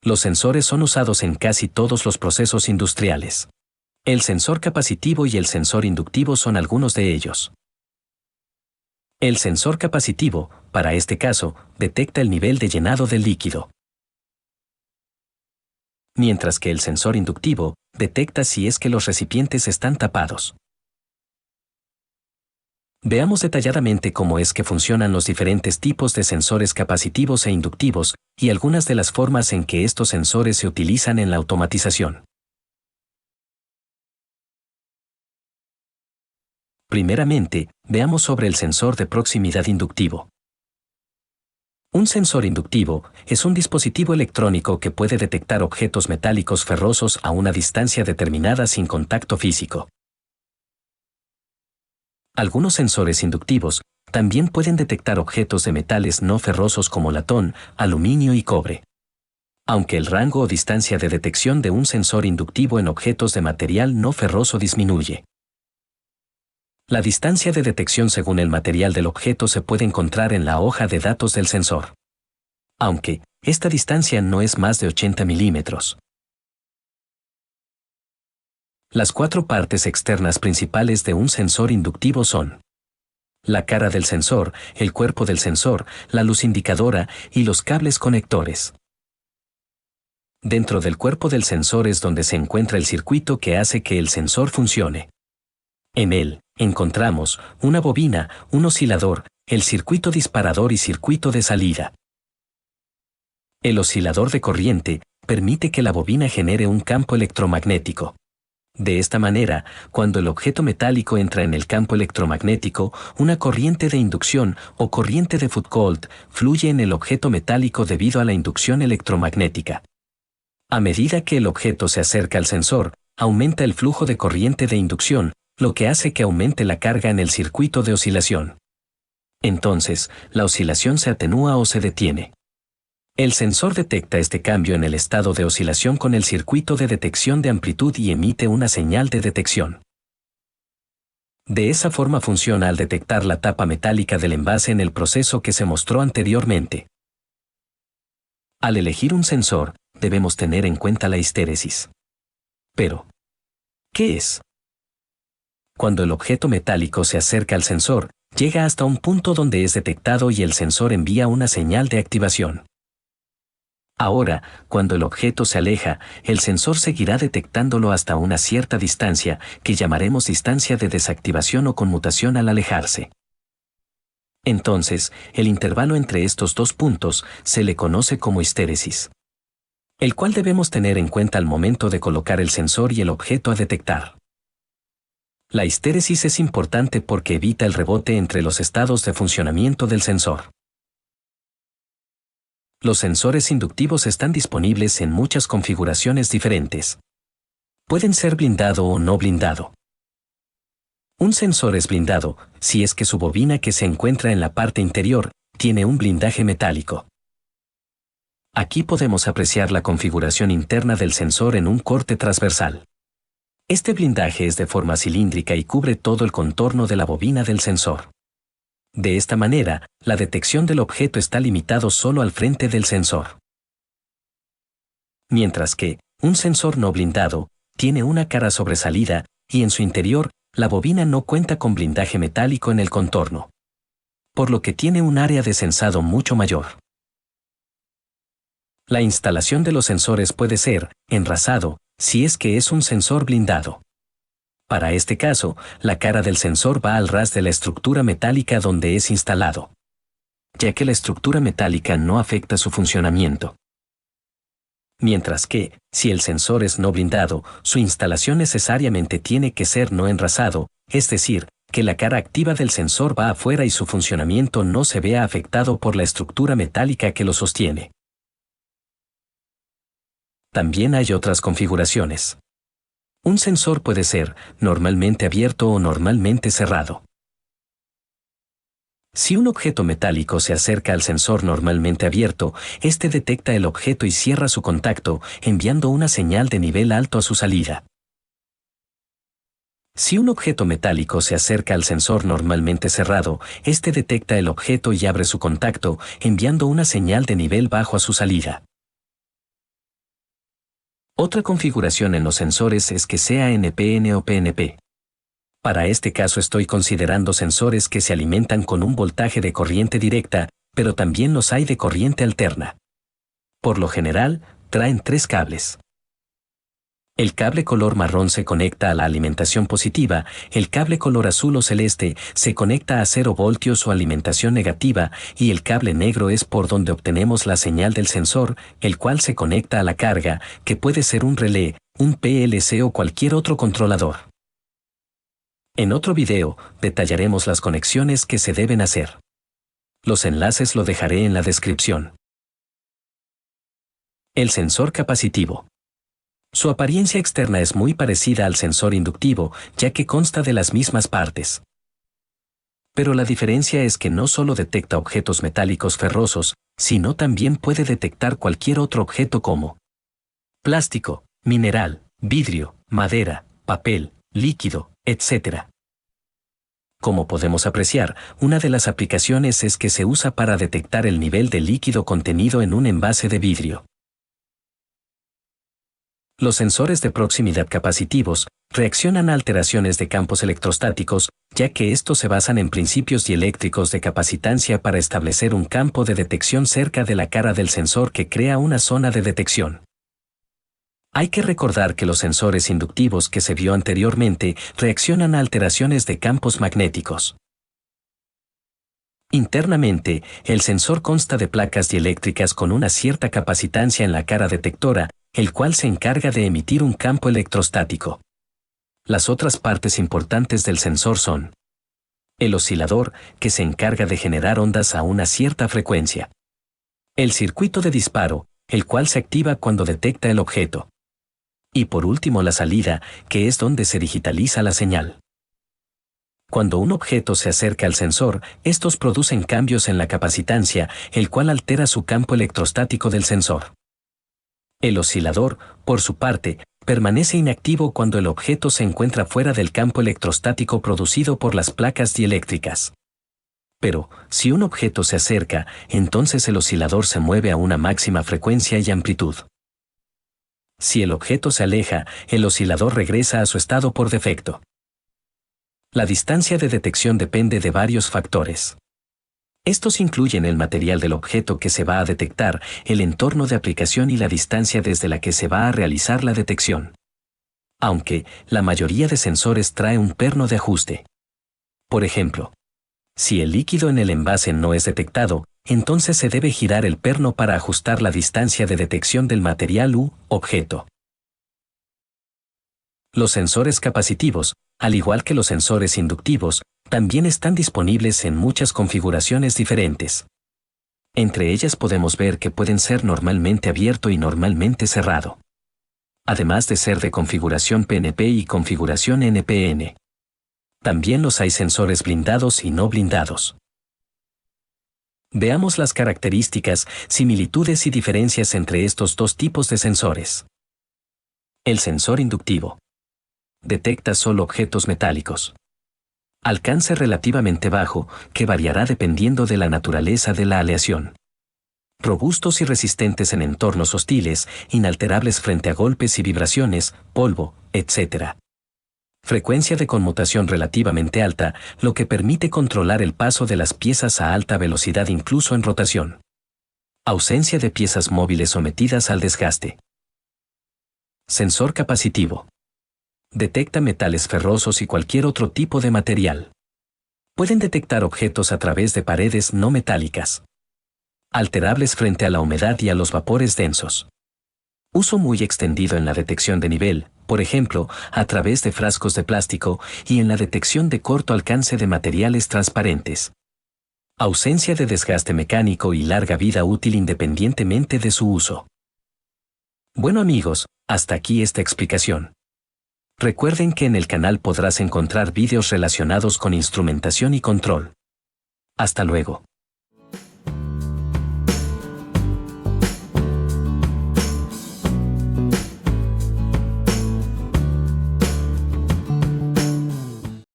Los sensores son usados en casi todos los procesos industriales. El sensor capacitivo y el sensor inductivo son algunos de ellos. El sensor capacitivo, para este caso, detecta el nivel de llenado del líquido. Mientras que el sensor inductivo detecta si es que los recipientes están tapados. Veamos detalladamente cómo es que funcionan los diferentes tipos de sensores capacitivos e inductivos y algunas de las formas en que estos sensores se utilizan en la automatización. Primeramente, veamos sobre el sensor de proximidad inductivo. Un sensor inductivo es un dispositivo electrónico que puede detectar objetos metálicos ferrosos a una distancia determinada sin contacto físico. Algunos sensores inductivos también pueden detectar objetos de metales no ferrosos como latón, aluminio y cobre. Aunque el rango o distancia de detección de un sensor inductivo en objetos de material no ferroso disminuye. La distancia de detección según el material del objeto se puede encontrar en la hoja de datos del sensor. Aunque, esta distancia no es más de 80 milímetros. Las 4 partes externas principales de un sensor inductivo son la cara del sensor, el cuerpo del sensor, la luz indicadora y los cables conectores. Dentro del cuerpo del sensor es donde se encuentra el circuito que hace que el sensor funcione. En él, encontramos una bobina, un oscilador, el circuito disparador y circuito de salida. El oscilador de corriente permite que la bobina genere un campo electromagnético. De esta manera, cuando el objeto metálico entra en el campo electromagnético, una corriente de inducción o corriente de Foucault fluye en el objeto metálico debido a la inducción electromagnética. A medida que el objeto se acerca al sensor, aumenta el flujo de corriente de inducción, lo que hace que aumente la carga en el circuito de oscilación. Entonces, la oscilación se atenúa o se detiene. El sensor detecta este cambio en el estado de oscilación con el circuito de detección de amplitud y emite una señal de detección. De esa forma funciona al detectar la tapa metálica del envase en el proceso que se mostró anteriormente. Al elegir un sensor, debemos tener en cuenta la histéresis. Pero, ¿qué es? Cuando el objeto metálico se acerca al sensor, llega hasta un punto donde es detectado y el sensor envía una señal de activación. Ahora, cuando el objeto se aleja, el sensor seguirá detectándolo hasta una cierta distancia, que llamaremos distancia de desactivación o conmutación al alejarse. Entonces, el intervalo entre estos dos puntos se le conoce como histéresis, el cual debemos tener en cuenta al momento de colocar el sensor y el objeto a detectar. La histéresis es importante porque evita el rebote entre los estados de funcionamiento del sensor. Los sensores inductivos están disponibles en muchas configuraciones diferentes. Pueden ser blindado o no blindado. Un sensor es blindado si es que su bobina que se encuentra en la parte interior tiene un blindaje metálico. Aquí podemos apreciar la configuración interna del sensor en un corte transversal. Este blindaje es de forma cilíndrica y cubre todo el contorno de la bobina del sensor. De esta manera, la detección del objeto está limitado solo al frente del sensor. Mientras que, un sensor no blindado, tiene una cara sobresalida, y en su interior, la bobina no cuenta con blindaje metálico en el contorno. Por lo que tiene un área de sensado mucho mayor. La instalación de los sensores puede ser enrasado, si es que es un sensor blindado. Para este caso, la cara del sensor va al ras de la estructura metálica donde es instalado, ya que la estructura metálica no afecta su funcionamiento. Mientras que, si el sensor es no blindado, su instalación necesariamente tiene que ser no enrasado, es decir, que la cara activa del sensor va afuera y su funcionamiento no se vea afectado por la estructura metálica que lo sostiene. También hay otras configuraciones. Un sensor puede ser normalmente abierto o normalmente cerrado. Si un objeto metálico se acerca al sensor normalmente abierto, este detecta el objeto y cierra su contacto, enviando una señal de nivel alto a su salida. Si un objeto metálico se acerca al sensor normalmente cerrado, este detecta el objeto y abre su contacto, enviando una señal de nivel bajo a su salida. Otra configuración en los sensores es que sea NPN o PNP. Para este caso estoy considerando sensores que se alimentan con un voltaje de corriente directa, pero también los hay de corriente alterna. Por lo general, traen 3 cables. El cable color marrón se conecta a la alimentación positiva, el cable color azul o celeste se conecta a 0 voltios o alimentación negativa y el cable negro es por donde obtenemos la señal del sensor, el cual se conecta a la carga, que puede ser un relé, un PLC o cualquier otro controlador. En otro video, detallaremos las conexiones que se deben hacer. Los enlaces lo dejaré en la descripción. El sensor capacitivo. Su apariencia externa es muy parecida al sensor inductivo, ya que consta de las mismas partes. Pero la diferencia es que no solo detecta objetos metálicos ferrosos, sino también puede detectar cualquier otro objeto como plástico, mineral, vidrio, madera, papel, líquido, etc. Como podemos apreciar, una de las aplicaciones es que se usa para detectar el nivel de líquido contenido en un envase de vidrio. Los sensores de proximidad capacitivos reaccionan a alteraciones de campos electrostáticos, ya que estos se basan en principios dieléctricos de capacitancia para establecer un campo de detección cerca de la cara del sensor que crea una zona de detección. Hay que recordar que los sensores inductivos que se vio anteriormente reaccionan a alteraciones de campos magnéticos. Internamente, el sensor consta de placas dieléctricas con una cierta capacitancia en la cara detectora, el cual se encarga de emitir un campo electrostático. Las otras partes importantes del sensor son el oscilador, que se encarga de generar ondas a una cierta frecuencia. El circuito de disparo, el cual se activa cuando detecta el objeto. Y por último la salida, que es donde se digitaliza la señal. Cuando un objeto se acerca al sensor, estos producen cambios en la capacitancia, el cual altera su campo electrostático del sensor. El oscilador, por su parte, permanece inactivo cuando el objeto se encuentra fuera del campo electrostático producido por las placas dieléctricas. Pero, si un objeto se acerca, entonces el oscilador se mueve a una máxima frecuencia y amplitud. Si el objeto se aleja, el oscilador regresa a su estado por defecto. La distancia de detección depende de varios factores. Estos incluyen el material del objeto que se va a detectar, el entorno de aplicación y la distancia desde la que se va a realizar la detección. Aunque, la mayoría de sensores trae un perno de ajuste. Por ejemplo, si el líquido en el envase no es detectado, entonces se debe girar el perno para ajustar la distancia de detección del material u objeto. Los sensores capacitivos, al igual que los sensores inductivos, también están disponibles en muchas configuraciones diferentes. Entre ellas podemos ver que pueden ser normalmente abierto y normalmente cerrado. Además de ser de configuración PNP y configuración NPN. También los hay sensores blindados y no blindados. Veamos las características, similitudes y diferencias entre estos dos tipos de sensores. El sensor inductivo. Detecta solo objetos metálicos. Alcance relativamente bajo, que variará dependiendo de la naturaleza de la aleación. Robustos y resistentes en entornos hostiles, inalterables frente a golpes y vibraciones, polvo, etc. Frecuencia de conmutación relativamente alta, lo que permite controlar el paso de las piezas a alta velocidad incluso en rotación. Ausencia de piezas móviles sometidas al desgaste. Sensor capacitivo. Detecta metales ferrosos y cualquier otro tipo de material. Pueden detectar objetos a través de paredes no metálicas. Alterables frente a la humedad y a los vapores densos. Uso muy extendido en la detección de nivel, por ejemplo, a través de frascos de plástico y en la detección de corto alcance de materiales transparentes. Ausencia de desgaste mecánico y larga vida útil independientemente de su uso. Bueno amigos, hasta aquí esta explicación. Recuerden que en el canal podrás encontrar vídeos relacionados con instrumentación y control. Hasta luego.